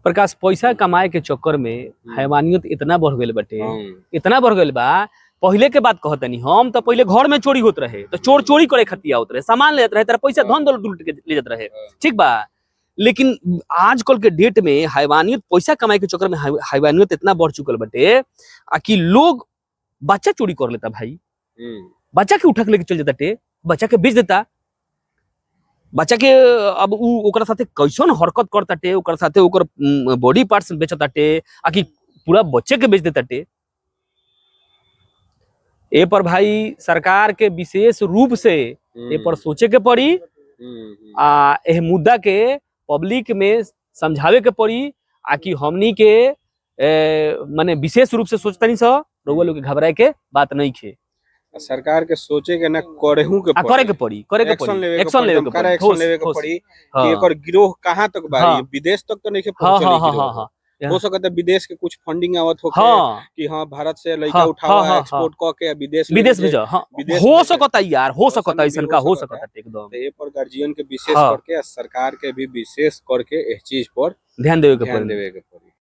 प्रकाश पैसा कमाए के चक्कर में हैवानियत इतना बढ़ गई बटे, इतना बढ़ गई बा। पहले के बात कहतनी हम तो पहले घर में चोरी होत रहे तो चोर चोरी करे खातिर आवत रहे, सामान लेत रहे, तेरा पैसा धन दौलत लूट के ले जात रहे, ठीक बा। लेकिन आजकल के डेट में हैवानियत पैसा कमाए के चक्कर में हैवानियत इतना बढ़ चुकल बटे कि लोग बच्चा चोरी कर लेता भाई, बच्चा के उठा के लेके चल जाता टे, बच्चा के बेच देता, बच्चा के अब ओकरा साथे कैसन हरकत करता टे, ओकरा साथे ओकर बॉडी पार्ट्स बेचता टे, आकि पूरा बच्चे के बेच देता टे। ए पर भाई सरकार के विशेष रूप से ए पर सोचे के पड़ी, एह मुद्दा के पब्लिक में समझावे के पड़ी, आकि हमनी के माने विशेष रूप से सोचतनी स रउआ लोग के घबराए के बात नहीं खे। सरकार के सोचे के ना करेहू के पड़ी, करे के पड़ी, एक्शन लेवे के पड़ी कि एकर गिरोह कहां तक बा, विदेश तक तो नहीं के पहुंचल। हो सकता है विदेश के कुछ फंडिंग आवत हो कि हां भारत से लइका उठावा एक्सपोर्ट क के विदेश भेजा, हो सकता यार, हो सकता ऐसन का हो सकता एकदम। ए पर गार्जियन के विशेष करके सरकार के भी विशेष करके इस चीज पर ध्यान देवे के पड़ी।